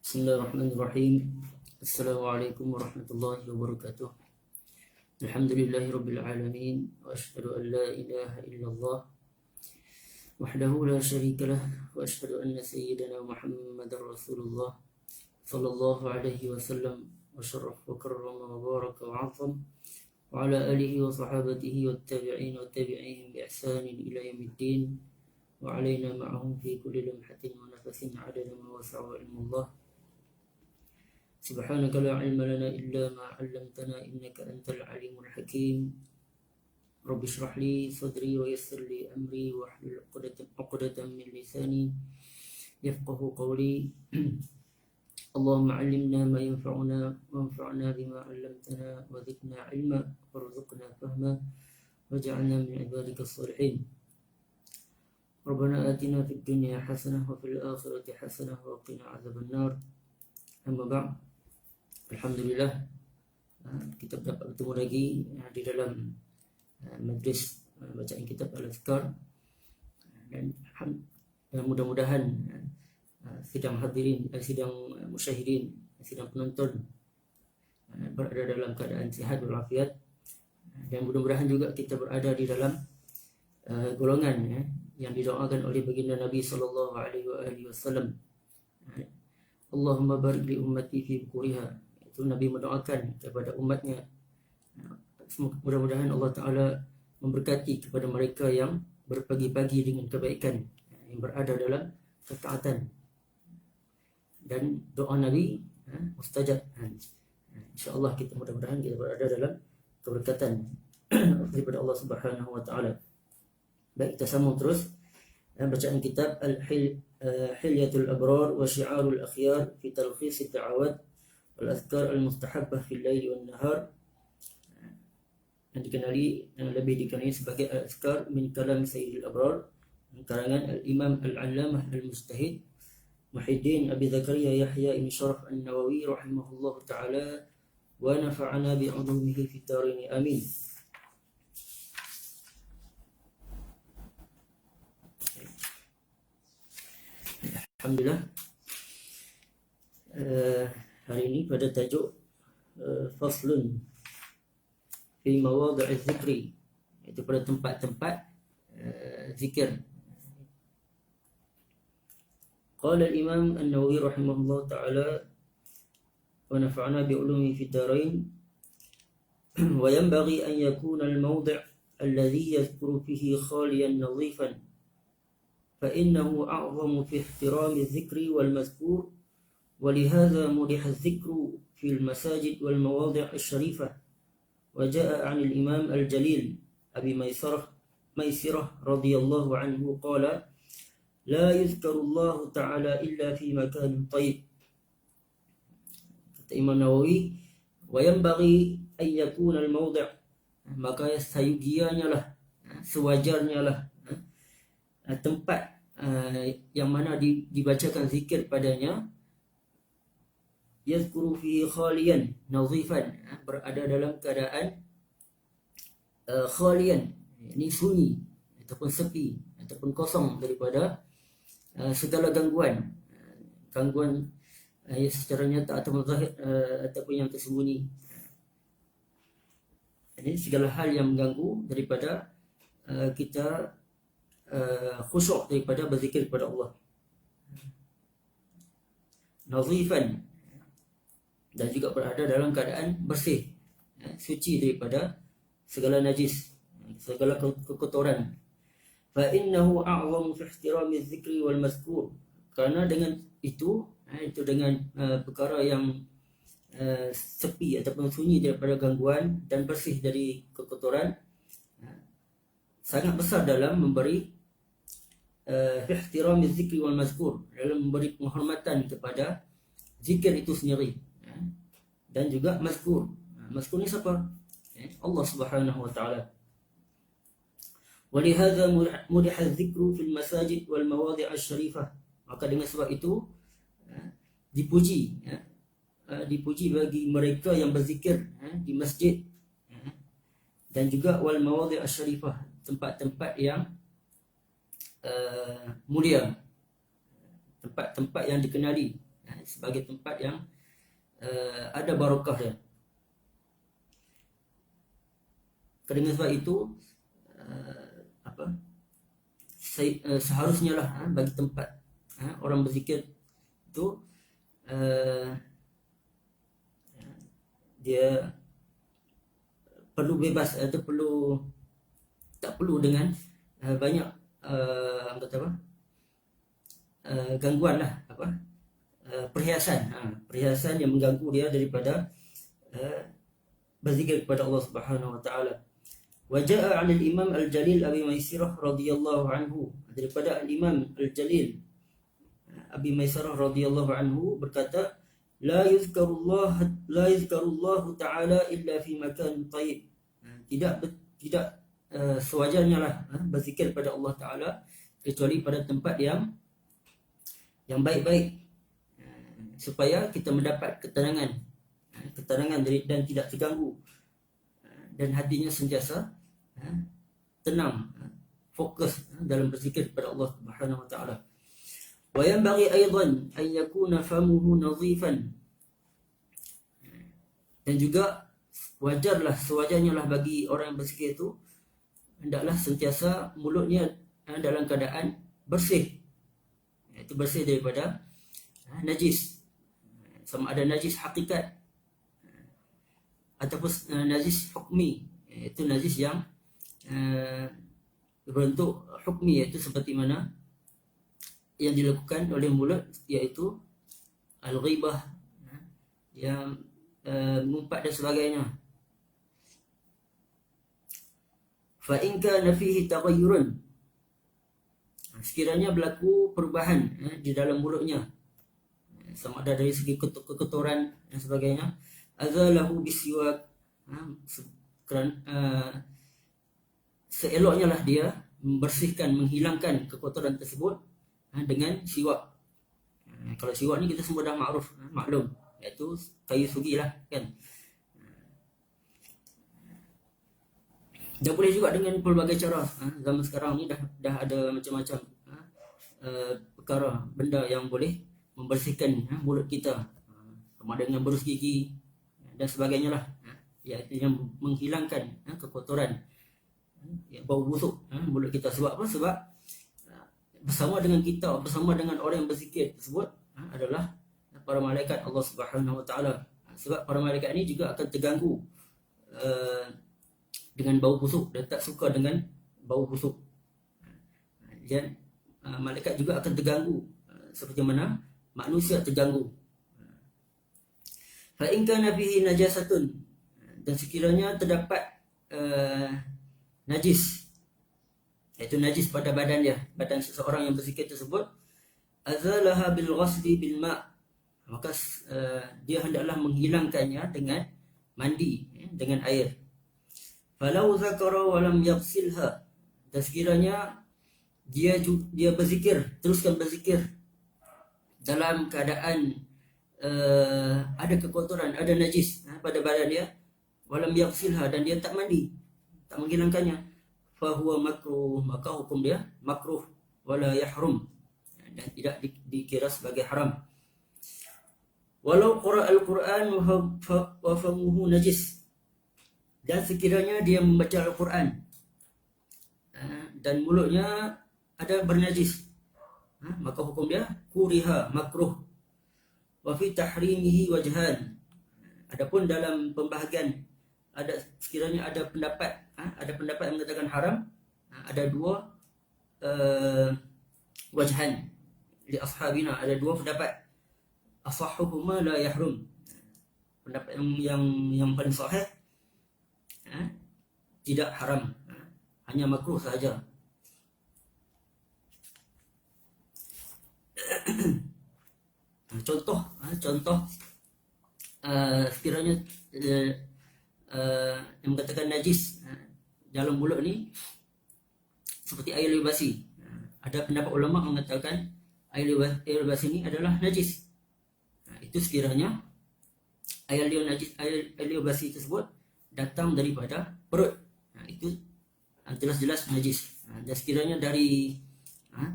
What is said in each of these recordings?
Bismillahirrahmanirrahim. Assalamualaikum warahmatullahi wabarakatuh. Alhamdulillahi rabbil alamin. Wa ashhadu an la ilaha illallah wahdahu la syarika lah. Wa ashhadu anna sayyidana Muhammadar Rasulullah sallallahu alaihi wasallam wa syarraf wa karrama wa baraka wa azam wa ala alihi wa sahabatihi wa tabi'in wa tabi'in bi ihsanin ila yaumiddin wa alaina ma'ahum fi kulli lamhatin wa nafasin adada ma wasa'a ilmullah. سبحانك لا علم لنا إلا ما علمتنا إنك أنت العليم الحكيم. رب اشرح لي صدري ويسر لي أمري واحلل عقدة من لساني يفقه قولي. اللهم علمنا ما ينفعنا وانفعنا بما علمتنا وزدنا علما وارزقنا فهما واجعلنا من عبادك الصالحين. ربنا آتنا في الدنيا حسنة وفي الآخرة حسنة وقنا عذاب النار. أما بعد, Alhamdulillah kita dapat bertemu lagi di dalam majlis bacaan kitab Al-Azkar, dan mudah-mudahan sidang hadirin, sidang musyahidin, sidang penonton berada dalam keadaan sihat walafiat, dan mudah-mudahan juga kita berada di dalam golongan yang didoakan oleh baginda Nabi sallallahu alaihi wasallam. Allahumma barik li ummati fi bukuriha. Itu Nabi mendoakan kepada umatnya. Mudah-mudahan Allah Ta'ala memberkati kepada mereka yang berpagi-pagi dengan kebaikan, yang berada dalam ketaatan. Dan doa Nabi mustajab. InsyaAllah kita mudah-mudahan kita berada dalam keberkatan daripada Allah Subhanahu Wa Ta'ala. Baik, kita sambung terus bacaan kitab Hilyatul Abrar wa Syi'arul Akhyar fi Talkhis Ad-Da'awat wal Azkar al-Mustahabbah fil Lail wan Nahar, yang lebih dikenali sebagai Al-Azkar min Kalam Sayyidil Abrar, karangan Al-Imam Al-Allamah Al-Mujtahid Muhyiddin Abi Zakaria Yahya ibn Sharaf An-Nawawi rahimahullahu ta'ala wa nafa'ana bi'ulumihi fid dharain amin. Alhamdulillah, hari ini pada tajuk faslun fi mawadhi'i dzikri, itu pada tempat-tempat zikir. Qala al-Imam An-Nawawi rahimahullah ta'ala wa nafa'ana bi'ulumi fid dharain wa yanbaghi an yakuna al-mawdi' alladhi yadhkuru fihi khaliyan nadhifan فإنه أعظم في احترام الذكر والمذكور، ولهذا مدح الذكر في المساجد والمواضع الشريفة. وجاء عن الإمام الجليل أبي ميسرة رضي الله عنه قال: لا يذكر الله تعالى إلا في مكان طيب. Imam Nawawi, وينبغي أن يكون الموضع, maka seyogianya lah, sewajarnya lah tempat yang mana dibacakan zikir padanya, yazkuru fihi khaliyan nadhifan, berada dalam keadaan khaliyan, ini sunyi ataupun sepi ataupun kosong daripada segala gangguan secara nyata ataupun zahir ataupun yang tersembunyi. Ini segala hal yang mengganggu daripada kita khusyuk daripada berzikir kepada Allah. Nazifan, dan juga berada dalam keadaan bersih, suci daripada segala najis, segala kekotoran. Fa innahu a'zamu fi ihtirami dzikri wal mazkur, karena dengan itu dengan perkara yang sepi ataupun sunyi daripada gangguan dan bersih dari kekotoran, sangat besar dalam memberi ihtiram zikri wal mazkur, dalam memberi penghormatan kepada zikir itu sendiri, dan juga mazkur. Mazkur ni siapa? Allah Subhanahu wa ta'ala. Walihadza mudiha dzikru fil masajid wal mawadhi' asy-syarifah, maka dengan sebab itu dipuji bagi mereka yang berzikir di masjid, dan juga wal mawadhi' asy-syarifah, tempat-tempat yang mulia, tempat-tempat yang dikenali, sebagai tempat yang ada barakah dia. Dengan sebab itu seharusnya lah bagi tempat orang berzikir itu dia perlu bebas atau tak perlu dengan banyak gangguan lah, perhiasan yang mengganggu dia daripada berzikir kepada Allah Subhanahu wa taala. Wa jaa 'an al-Imam Al-Jalil Abi Maisarah radhiyallahu anhu, daripada Al-Imam Al-Jalil Abi Maisarah radhiyallahu anhu berkata, la yuzkarullah ta'ala illa fi makan tayyib. Tidak sewajarnya lah berzikir pada Allah Taala kecuali pada tempat yang baik-baik, supaya kita mendapat ketenangan dan tidak terganggu, dan hatinya sentiasa tenang, fokus dalam berzikir kepada Allah Subhanahu wa taala. Wa yanbaghi aidan an yakuna famuhu nadhifan, dan juga sewajarnya lah bagi orang yang berzikir itu hendaklah sentiasa mulutnya dalam keadaan bersih, iaitu bersih daripada najis, sama ada najis hakikat ataupun najis hukmi, iaitu najis yang berbentuk hukmi, iaitu seperti mana yang dilakukan oleh mulut, iaitu al-ghibah, yang mengumpat dan sebagainya. Fa in kana fihi taghayyurun, sekiranya berlaku perubahan di dalam mulutnya, sama ada dari segi kekotoran dan sebagainya, azalahu bisiwak, seeloknya lah dia membersihkan, menghilangkan kekotoran tersebut dengan siwak. Kalau siwak ni kita semua dah maklum, iaitu kayu sugi lah kan. Dan boleh juga dengan pelbagai cara. Zaman sekarang ni dah ada macam-macam perkara, benda yang boleh membersihkan mulut kita, sama dengan berus gigi dan sebagainya lah, iaitu yang menghilangkan kekotoran, bau busuk mulut kita. Sebab apa? Sebab bersama dengan kita, bersama dengan orang yang berzikir tersebut adalah para malaikat Allah Subhanahu wa taala. Sebab para malaikat ini juga akan terganggu dengan bau busuk dan tak suka dengan bau busuk. Dan malaikat juga akan terganggu seperti mana manusia terganggu. Fa in kana fihi najasatun, dan sekiranya terdapat najis, iaitu najis pada badan seseorang yang berzikir tersebut, azalaha bil ghasli bil ma', maka dia hendaklah menghilangkannya dengan mandi dengan air. Falau zakara wa lam yaghsilha, dan sekiranya dia teruskan berzikir dalam keadaan ada kekotoran, ada najis pada badan dia, walam yaghsilha, dan dia tak mandi, tak menghilangkannya, fa huwa makruh, maka hukum dia makruh, wala yahrum, dan tidak dikira sebagai haram. Walau qara al-Quran wa famuhu najis, dan sekiranya dia membaca Al-Quran dan mulutnya ada bernajis, maka hukum dia kuriha, makruh. Wa fi tahrimihi wajhan, adapun dalam pembahagian sekiranya ada pendapat yang mengatakan haram, ada dua wajhan li ashabina, ada dua pendapat. Asahhuhuma la yahrum, pendapat yang paling sahih tidak haram, hanya makruh sahaja. Contoh sekiranya yang mengatakan najis dalam mulut ni seperti air liur basi. Ada pendapat ulama mengatakan air liur basi ni adalah najis. Itu sekiranya air liur basi tersebut datang daripada perut, itu jelas-jelas najis. Dan sekiranya dari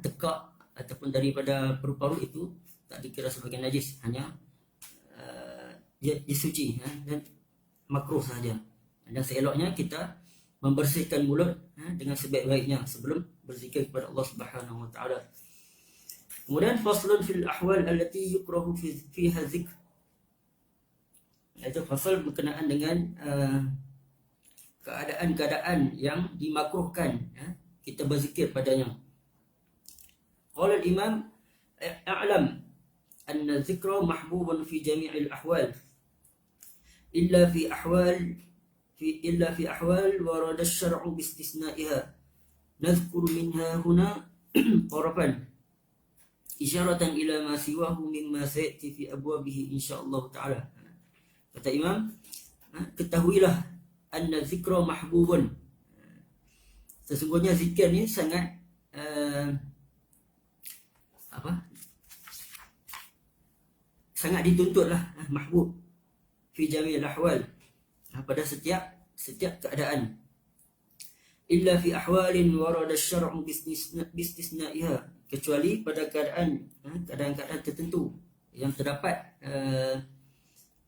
tekak ataupun daripada paru-paru, itu tak dikira sebagai najis, hanya dia suci dan makruh saja. Dan seeloknya kita membersihkan mulut dengan sebaik-baiknya sebelum berzikir kepada Allah Subhanahu wa taala. Kemudian faslun fil ahwal allati yukrahu fiha dzikr. Itu fasal berkenaan dengan keadaan-keadaan yang dimakruhkan kita berzikir padanya. Qala al-imam a'lam anna dzikra mahbubun fi jami'il ahwal illa fi ahwal warada asy-syar'u bi istisna'iha. Nadhkuru minha huna tarafan isyaratan ila ma siwahu mimma sayati fi abwabihi insyaallah taala. Kata Imam, ketahuilah anna zikra mahbubun. Sesungguhnya zikir ni sangat sangat dituntutlah, mahbub fi jami'il ahwal, pada setiap keadaan. Illa fi ahwalin warada asy-syar'u bistisna'iha, kecuali pada keadaan-keadaan tertentu yang terdapat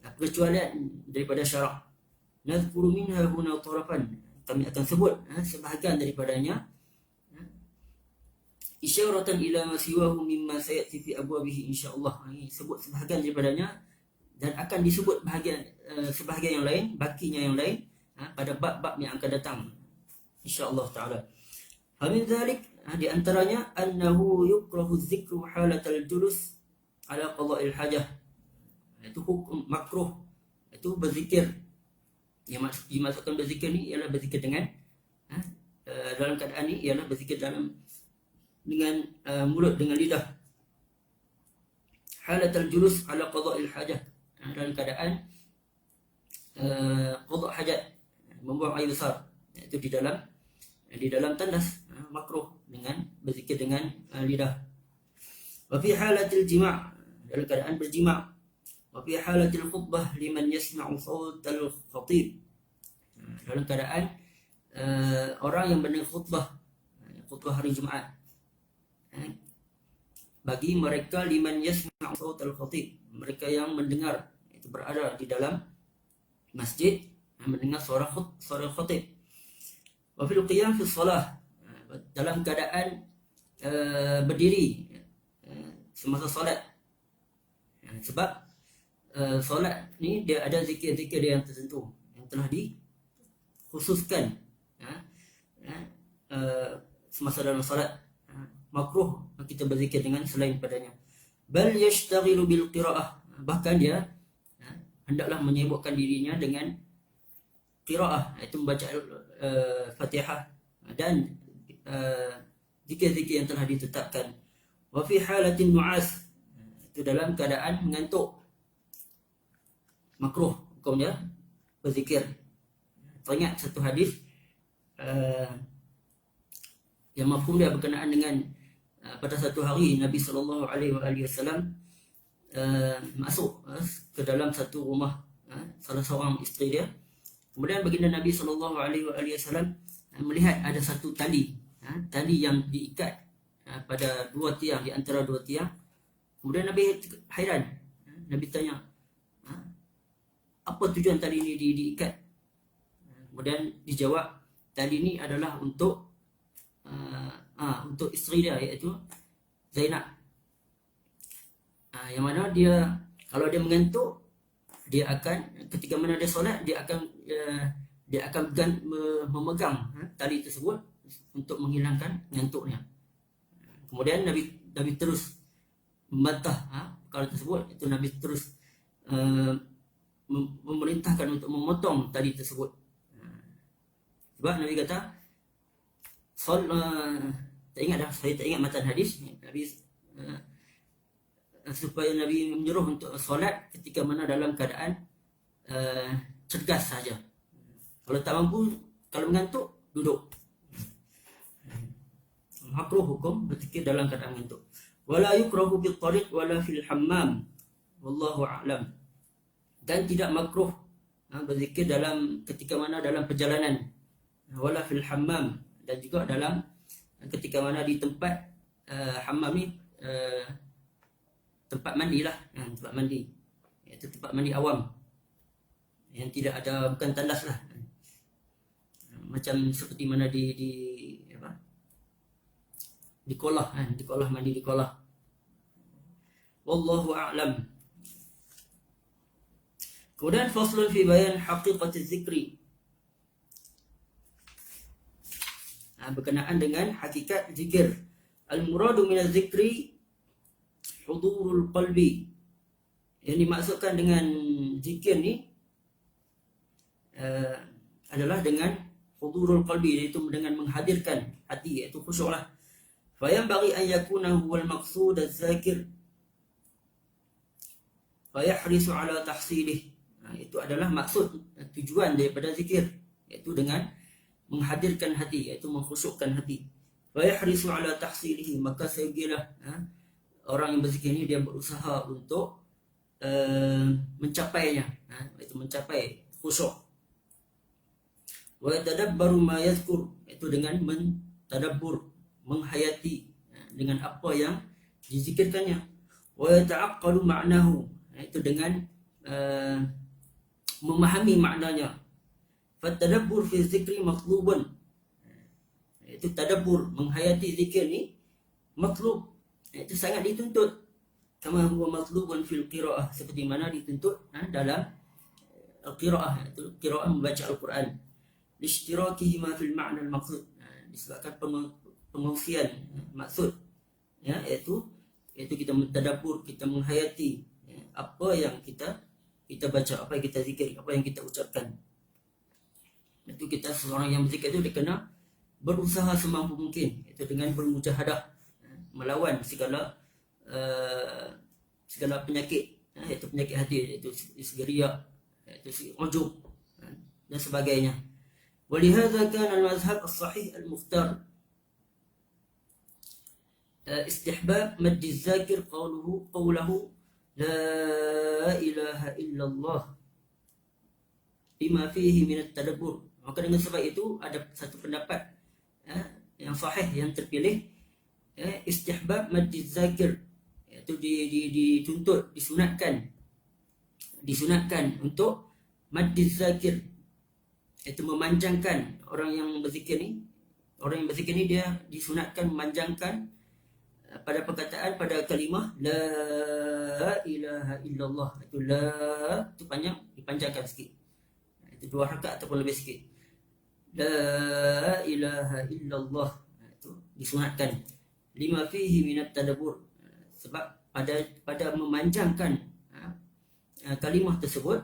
perkecualian daripada syarak. Nadhkuru minha huna tarafan, kami akan sebut sebahagian daripadanya, isyaratan ila ma siwahu mimma sayati fi abwabihi insyaallah. Sebut sebahagian daripadanya dan akan disebut sebahagian yang lain, bakinya yang lain pada bab-bab yang akan datang insyaallah taala. Min dzalik, di antaranya annahu yukrahu dzikru halatal julus ala qada'il hajah. Itu hukum makruh, itu berzikir. Yang dimasukkan berzikir ni ialah berzikir dengan dalam keadaan ni ialah berzikir dengan mulut, dengan lidah. Halatal julus ala qada'il hajah, dalam keadaan qada' hajat, membuang air besar, itu di dalam tandas, makruh dengan berzikir dengan lidah. Wa fi halatil jima', dalam keadaan berjima'. Wa fi halatil khutbah liman yasma'u sautal khatib, dalam keadaan orang yang mendengar khutbah hari Jumaat, bagi mereka liman yasma'u sautal khatib, mereka yang mendengar, itu berada di dalam masjid, mendengar suara khatib. Wa fil qiyam fi shalah, dalam keadaan berdiri semasa solat, sebab solat ni dia ada zikir-zikir yang tertentu yang telah dikhususkan semasa dalam solat. Makruh kita berzikir dengan selain padanya. Bal yashtaghilu bil qiraah, bahkan dia hendaklah menyibukkan dirinya dengan qiraah, iaitu membaca Fatihah dan zikir-zikir yang telah ditetapkan. Wa fi halatin nu'as, itu dalam keadaan mengantuk, makruh hukumnya berzikir. Teringat satu hadis yang mafhum dia berkenaan dengan pada satu hari Nabi SAW masuk ke dalam satu rumah salah seorang isteri dia. Kemudian baginda Nabi SAW melihat ada satu tali yang diikat pada dua tiang, di antara dua tiang. Kemudian Nabi hairan. Nabi tanya, apa tujuan tali ini diikat? Kemudian dijawab, tali ini adalah untuk isteri dia, iaitu Zainab. Yang mana dia, kalau dia mengantuk, dia akan, ketika mana dia solat, dia akan memegang tali tersebut untuk menghilangkan ngantuknya. Kemudian Nabi terus membantah perkara tersebut. Itu Nabi terus memerintahkan untuk memotong tali tersebut. Sebab Nabi kata, saya tak ingat matan hadis, Nabi supaya Nabi menyuruh untuk solat ketika mana dalam keadaan cergas saja. Kalau tak mampu, kalau mengantuk, duduk. Makruh hukum berzikir dalam keadaan mengantuk. Wala yukrahu bil tariq wala fil hammam, wallahu a'lam. Dan tidak makruh berzikir ketika mana dalam perjalanan, wala fil hammam, dan juga ketika mana di tempat hammam ni, tempat mandi lah, tempat mandi, iaitu tempat mandi awam yang tidak ada, bukan tandas lah, macam seperti mana di kolah, di kolah mandi, di kolah. Wallahu a'lam. Kemudian faslun fi bayan haqiqati zikri, berkenaan dengan hakikat zikir. Al-muradu minaz zikri hudurul qalbi. Yang dimaksudkan dengan zikir ni adalah dengan hudurul qalbi, iaitu dengan menghadirkan hati, iaitu khusyuk lah. Fa yanbaghi an yakuna huwal maqsud az-zakir fa yahrisu ala tahsilih. Itu adalah maksud, tujuan daripada zikir, iaitu dengan menghadirkan hati, iaitu mengkhusyukkan hati. Wa yahrisu ala tahsilihi, maka segilah orang yang berzikir ini dia berusaha untuk mencapainya, iaitu mencapai khusyuk. Wa yatadabbaru ma yadhkur, itu dengan mentadabbur, menghayati dengan apa yang dizikirkannya. Wa yata'aqqalu ma'nahu, itu dengan memahami maknanya. Fatadabbur fi zikri matlubun, itu tadabbur, menghayati zikir ni matlub, itu sangat dituntut. Kama huwa matlubun fil qiraah, seperti mana dituntut dalam qiraah, itu qiraah membaca Al-Quran. Lishtirakihi fil ma'na al-maqsud, disebabkan pengungsian maksud, iaitu kita mentadabbur, kita menghayati apa yang kita baca, apa yang kita zikir, apa yang kita ucapkan. Itu kita, seorang yang berzikir itu dia kena berusaha semampu mungkin, itu dengan bermujahadah, melawan segala penyakit, iaitu penyakit hati, iaitu riya, iaitu ujub dan sebagainya. Walihadza kana al-mazhab as-sahih al-mukhtar istihbab madd az-zakir qawluhu la ilaha illallah bima fihi min at-tadabbur. Maka dengan sebab itu ada satu pendapat yang sahih, yang terpilih, istihbab madd az-zakir, iaitu dituntut, disunatkan untuk madd az-zakir, iaitu memanjangkan orang yang berzikir ni. Orang yang berzikir ni dia disunatkan memanjangkan pada perkataan, pada kalimah la ilaha illallah. Itu la, itu panjang, dipanjangkan sikit, itu 2 rakaat ataupun lebih sikit. La ilaha illallah, itu disunatkan. Lima fihi minat tadabbur, sebab pada memanjangkan kalimah tersebut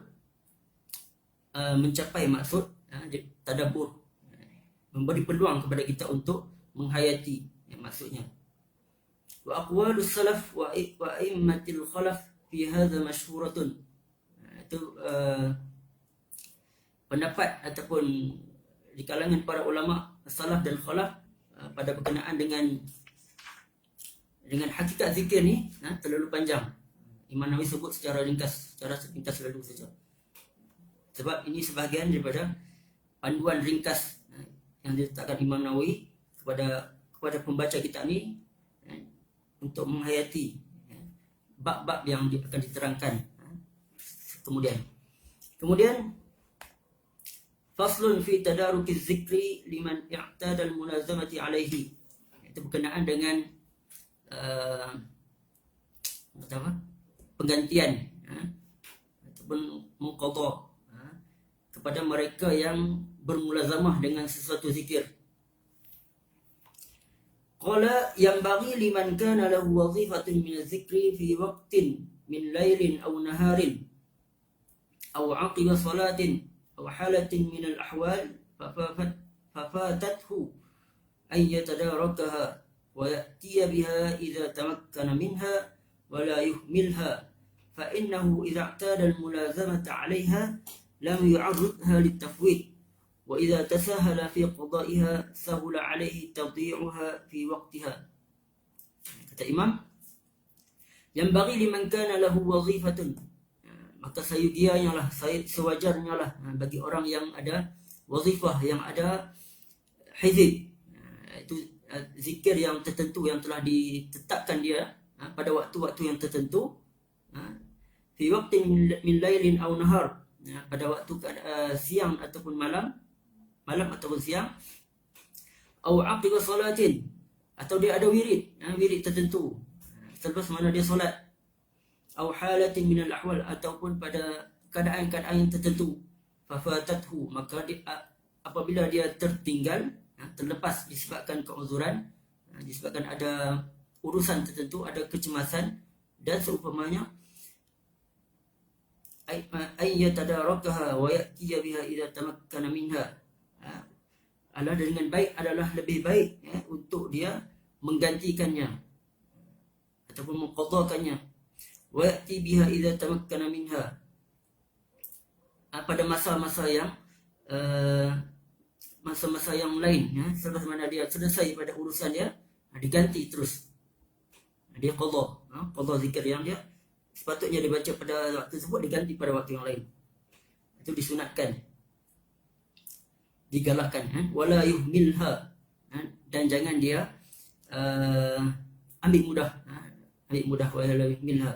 mencapai maksud tadabbur, memberi peluang kepada kita untuk menghayati maksudnya. Wa aqwalus salaf wa a'immatil khalaf fi hadza masyhuratun, itu pendapat ataupun di kalangan para ulama salaf dan khalaf pada berkenaan dengan hakikat zikir ni terlalu panjang. Imam Nawawi sebut secara ringkas, secara sepintas lalu saja, sebab ini sebahagian daripada panduan ringkas yang diletakkan Imam Nawawi kepada pembaca kitab ni untuk menghayati bab-bab yang akan diterangkan kemudian faslun fi tadarukiz zikri liman i'tada al-mulazamati alaihi, itu berkenaan dengan penggantian ataupun muqadha kepada mereka yang bermulazamah dengan sesuatu zikir. Qala yanbaghi liman kana lahu wazifatun min az-zikri fi waqtin min lailin aw naharin aw 'aqiba salatin aw halatin min al-ahwal fafatathu ay yatadarakaha wa ya'tiya biha idza tamakkana minha wa la yuhmilha fa innahu idza i'tada al-mulazamata 'alayha lam yu'arridha lit-tafwid wa idza tasahala fi qada'iha sahula 'alayhi tadhi'uha fi waqtiha. Kata Imam, yang bagi liman kana lahu wazifatun, maka sayudianya lah, sewajarnya lah bagi orang yang ada wazifah, yang ada hizib, itu zikir yang tertentu yang telah ditetapkan dia pada waktu-waktu yang tertentu, fi waqtin min lailin aw nahar, pada waktu siang ataupun malam ataupun siang, aw aqiba salatin, atau dia ada wirid tertentu selepas mana dia solat, aw halatin min al-ahwal, ataupun pada keadaan-keadaan yang tertentu, fafatathu, maka apabila dia tertinggal, terlepas disebabkan keuzuran, disebabkan ada urusan tertentu, ada kecemasan dan seumpamanya, ay yatadarakaha wa ya'tiya biha idza tamakkana minha, adalah dengan baik, adalah lebih baik untuk dia menggantikannya ataupun mengqadhakannya, wa ya'ti biha idza tamakkana minha, pada masa-masa yang masa-masa yang lain, selepas mana dia selesai pada urusan dia, diganti terus, dia qadha zikir yang dia sepatutnya dibaca pada waktu tersebut, diganti pada waktu yang lain. Itu disunatkan, digalakkan. Wala yuhmilha, dan jangan dia ambil mudah wala yuhmilha,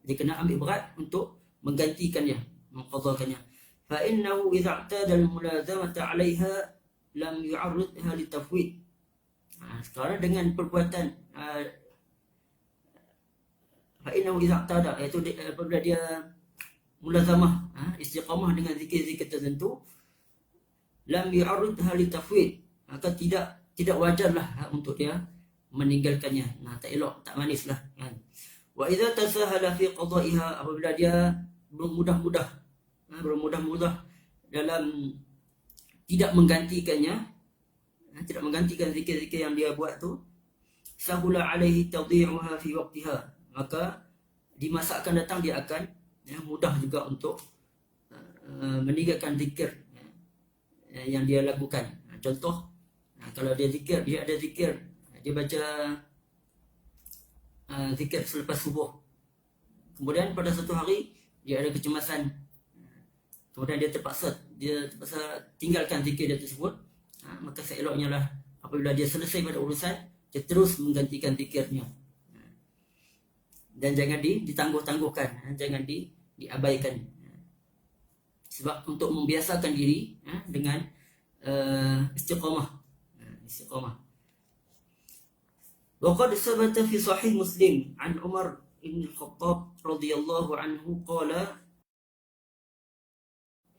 dia kena ambil berat untuk menggantikannya, mengqadhakannya. Fa innahu idza i'tada al-mulazamata 'alayha lam yu'arridha litafwid. Sekarang dengan perbuatan fa'innahu idza i'tada, iaitu apabila dia mulazamah, istiqamah dengan zikir-zikir tertentu, lam yu'arridha litafwid, maka tidak wajarlah untuk dia meninggalkannya. Tak elok, tak manislah kan. Wa idza tasahala fi qada'iha, apabila dia bermudah-mudah dalam tidak menggantikan zikir-zikir yang dia buat tu, sahula alaihi tadhi'uha fi waqtiha, maka di masa akan datang dia akan mudah juga untuk meninggalkan zikir yang dia lakukan. Contoh, kalau dia ada zikir, dia baca zikir selepas subuh, kemudian pada satu hari dia ada kecemasan, kemudian dia terpaksa tinggalkan zikir dia tersebut, maka seeloknya lah apabila dia selesai pada urusan, dia terus menggantikan zikirnya, dan jangan ditangguh-tangguhkan, jangan diabaikan, sebab untuk membiasakan diri dengan istiqamah. Wa qad sabata fi sahih Muslim an Umar ibn al-Khattab radhiyallahu anhu qala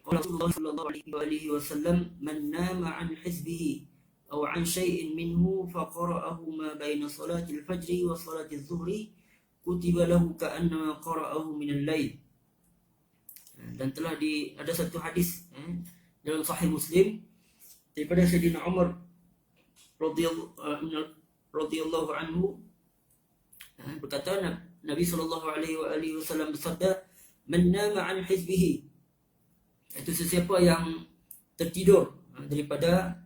Rasulullah sallallahu alaihi wasallam, man nama an hizbihi aw an shay'in minhu faqara'ahu ma baina salati al-fajr wa salati adh-dhuhri kutiba lahu ka'anna qara'ahu min al-lail. Dan telah ada satu hadis dalam sahih Muslim daripada Sayyidina Umar radhiyallahu anhu, berkata, Nabi sallallahu alaihi wasallam bersabda, man nama an hizbihi, itu sesiapa yang tertidur daripada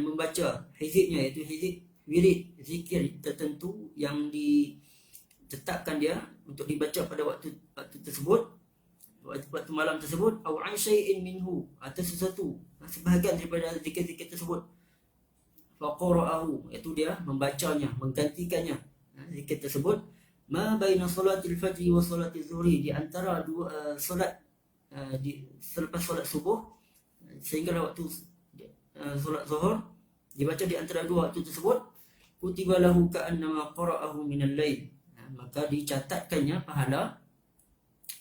membaca hizibnya, iaitu hizib wirid, zikir tertentu yang ditetapkan dia untuk dibaca pada waktu tersebut, waktu malam tersebut, aw an syai'in minhu, atau sesuatu sebahagian daripada zikir-zikir tersebut, faqara'ahu, iaitu dia membacanya, menggantikannya zikir tersebut, ma baina salatil fajr wa salatil zuhri, di antara dua solat, selepas solat subuh sehingga waktu solat zuhur, dibaca di antara dua waktu tersebut, kutiba lahu ka'annama qara'ahu minal lail, maka dicatatkannya pahala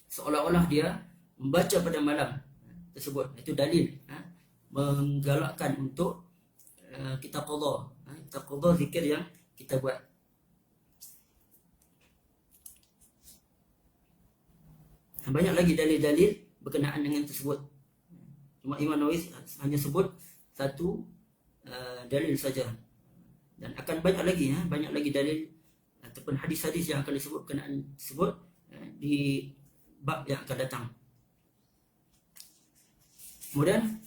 seolah-olah dia membaca pada malam tersebut. Itu dalil menggalakkan untuk kita qadha zikir yang kita buat. Banyak lagi dalil-dalil berkenaan dengan tersebut. Cuma Imam Nawawi hanya sebut satu dalil saja, dan akan banyak lagi dalil ataupun hadis-hadis yang akan disebut berkenaan tersebut di bab yang akan datang. Kemudian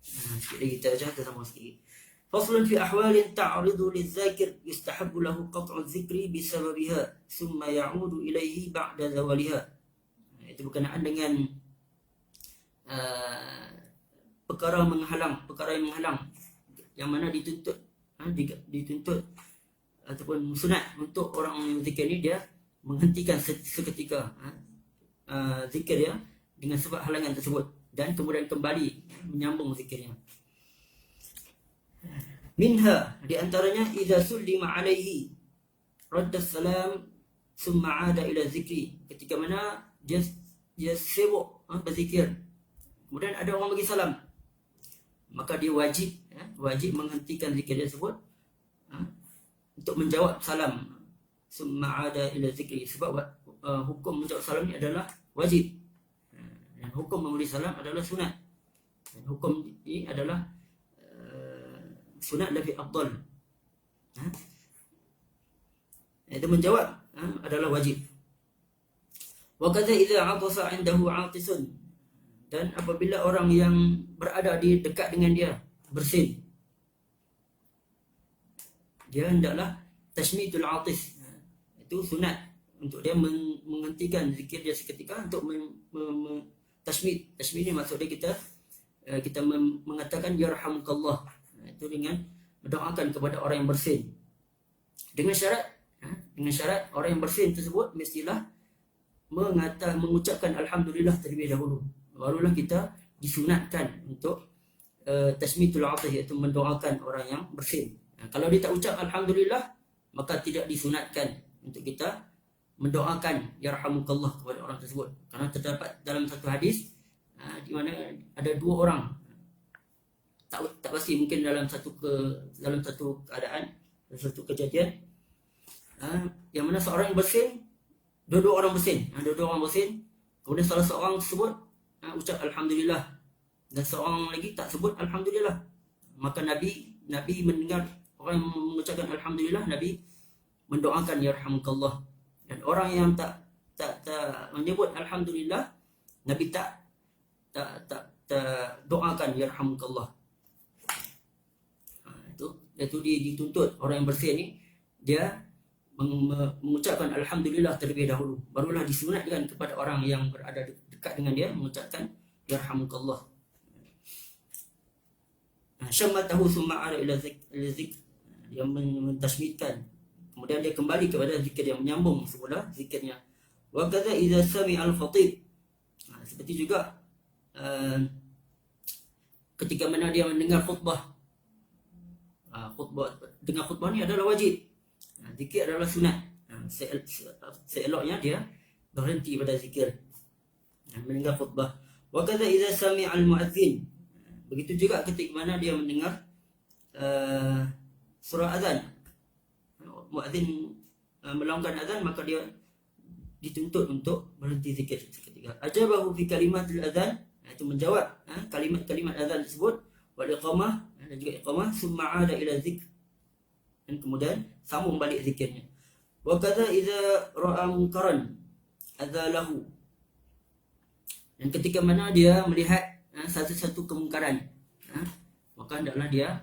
sikit lagi kita sama sikit. Faslun fi ahwalin ta'ridu lizzakir yustahabbu lahu qat'u dzikri bisababiha thumma ya'udu ilaihi ba'da zawaliha. Itu berkenaan dengan perkara yang menghalang, yang mana dituntut ataupun sunat untuk orang yang zikir ni dia menghentikan seketika zikir ya dengan sebab halangan tersebut, dan kemudian kembali menyambung zikirnya. Minha, di antaranya idza sullima alaihi radda salam summa ada ila zikri, ketika mana dia sibuk berzikir, kemudian ada orang bagi salam, maka dia wajib menghentikan zikir tersebut untuk menjawab salam. Summa ada ila zikri, sebab hukum menjawab salam ini adalah wajib, dan hukum memberi salam adalah sunat, dan hukum ini adalah sunat lebih afdal. Itu menjawab adalah wajib. Wa kadza idza 'atasa 'indahu 'atisun, dan apabila orang yang berada di dekat dengan dia bersin, dia hendaklah tashmitul 'atis. Itu sunat untuk dia menghentikan zikir dia seketika untuk tashmid. Tashmid ini maksudnya kita mengatakan yarhamukallah, itu dengan mendoakan kepada orang yang bersin, dengan syarat orang yang bersin tersebut mestilah mengucapkan alhamdulillah terlebih dahulu, barulah kita disunatkan untuk tasmitul 'atis, iaitu mendoakan orang yang bersin. Kalau dia tak ucap alhamdulillah, maka tidak disunatkan untuk kita mendoakan yarhamukallah kepada orang tersebut, karena terdapat dalam satu hadis di mana ada dua orang, tak pasti, mungkin dalam satu keadaan, dalam satu kejadian, yang mana seorang yang bersin, dua-dua orang bersin, kemudian salah seorang tersebut ucap alhamdulillah, dan seorang lagi tak sebut alhamdulillah. Maka Nabi mendengar orang yang mengucapkan alhamdulillah, Nabi mendoakan yarhamukallah, dan orang yang tak menyebut alhamdulillah, Nabi tak doakan yarhamukallah. Itu dituntut orang yang bersih ni, dia mengucapkan alhamdulillah terlebih dahulu, barulah disunatkan kepada orang yang berada dekat dengan dia mengucapkan yarhamukallah. Syammatahu summa ara ila zikr, dia mentasmidkan, kemudian dia kembali kepada zikir, yang menyambung semula zikirnya. Wa kadza idza sami'a al-khatib, seperti juga ketika mana dia mendengar khutbah. Dengar khutbah ni adalah wajib, zikir adalah sunat. Seeloknya dia berhenti pada zikir mendengar khutbah. Wa kadza idza sami'a al-mu'adzin, begitu juga ketika mana dia mendengar surah azan, muadzin melonggarkan azan, maka dia dituntut untuk berhenti zikir seketika. Ajabahu fi kalimatil azan, itu menjawab kalimat-kalimat azan tersebut, wal iqamah, dan juga iqamah, summa ada ila zikr, dan kemudian sambung balik zikirnya. Wa kadza idza ra'a munkaran adzalahu, dan ketika mana dia melihat satu-satu kemungkaran, maka hendaklah dia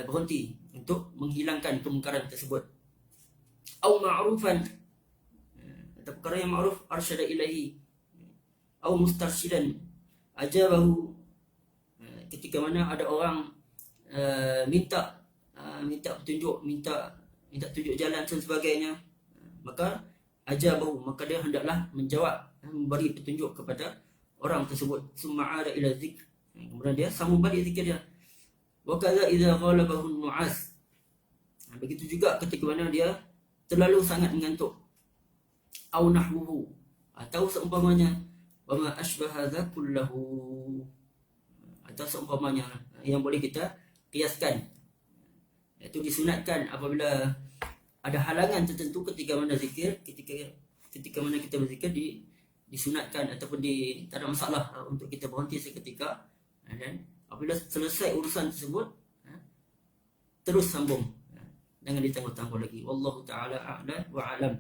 berhenti untuk menghilangkan kemungkaran tersebut. Au ma'rufan, atau perkara yang ma'ruf, arsyada ilahi, au mustarsyidan ajabahu, ketika mana ada orang minta petunjuk, minta tunjuk jalan dan sebagainya, maka ajabahu, maka dia hendaklah menjawab, memberi petunjuk kepada orang tersebut. Summa ada ila zikr, kemudian dia sambung balik zikir dia. Wa kadza idza ghalabahu an-nu'as, begitu juga ketika mana dia terlalu sangat mengantuk. Au nahwuhu, atau seumpamanya, wa ma asbaha kullahu, atau seumpamanya yang boleh kita kiaskan. Itu disunatkan apabila ada halangan tertentu ketika mana zikir, ketika mana kita berzikir, disunatkan ataupun tak ada masalah untuk kita berhenti seketika, dan apabila selesai urusan tersebut terus sambung, jangan ditangguh-tangguh lagi. Wallahu ta'ala a'la wa alam.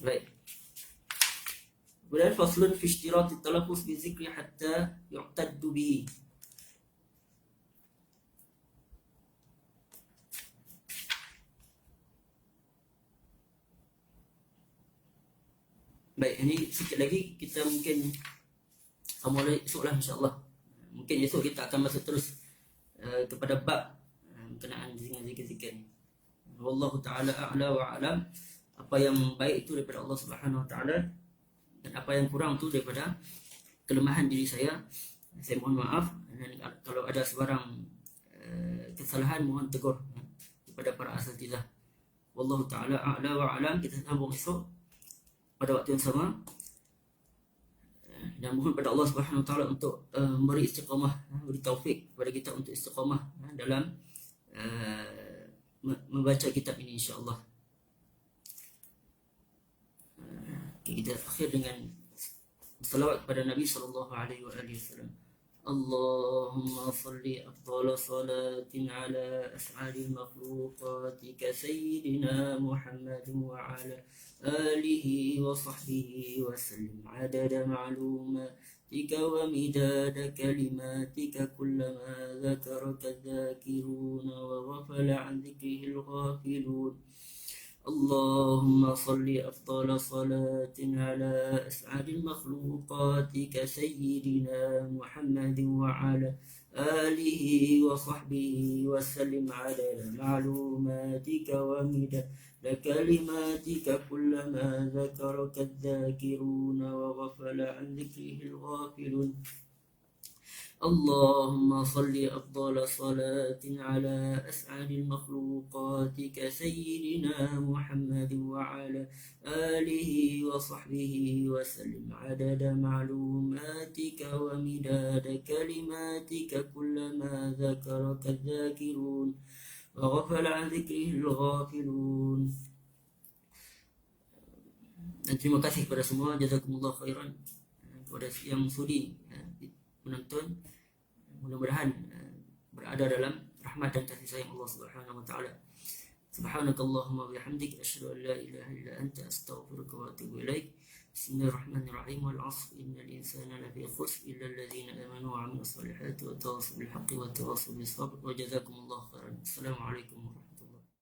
Baik. Kemudian faslun fi ishtirati talaffuz bi zikri hatta yu'taddu bihi. Baik, ini sikit lagi kita mungkin mulai esok lah, insyaAllah. Mungkin esok kita akan masuk terus kepada bab berkenaan dengan zikir-zikir ni. Wallahu taala a'la wa a'lam. Apa yang baik itu daripada Allah Subhanahu wa taala, dan apa yang kurang itu daripada kelemahan diri saya. Saya mohon maaf, dan kalau ada sebarang kesalahan mohon tegur kepada para asatizah. Wallahu taala a'la wa a'lam. Kita sambung esok pada waktu yang sama, dan mohon pada Allah Subhanahu wa taala untuk memberi istiqamah, beri taufik kepada kita untuk istiqamah dalam membaca kitab ini insya-Allah. Kita akhir dengan salawat kepada Nabi sallallahu alaihi wasallam. Allahumma salli afdhala salatin ala as'adil makhluqatika sayyidina Muhammad wa ala alihi wa sahbihi wa sallim adada ma'lumatika wa midada kalimatika kullama dhakaraka dhakiruna wa ghafala an dhikrihi al-ghafilun. اللهم صل أفضل صلاة على أسعد المخلوقات كسيدنا محمد وعلى آله وصحبه وسلم عدد معلوماتك ومداد كلماتك كلما ذكرك الذاكرون وغفل عن ذكره الغافلون. اللهم صل أفضل صلاة على أسعد المخلوقات كسيدنا محمد وعلى آله وصحبه وسلم عدد معلوماتك ومداد كلماتك كلما ذكرك الذاكرون وغفل عن ذكره الغافلون. Dan terima kasih kepada semua, jazakumullah khairan, kepada yang sudi menonton. Mudah-mudahan berada dalam rahmat dan kasih sayang Allah Subhanahu wa taala. Subhanakallahumma wa bihamdik asyhadu an la ilaha illa anta astaghfiruka wa atubu ilaik. Bismillahirrahmanirrahim. Wal 'asr innal insana lafi khusr illa alladhina amanu wa 'amilus solihati wa tawassaw bil haqqi wa tawassaw bis sabr wa jazakumullahu khairan. Assalamualaikum warahmatullahi wabarakatuh.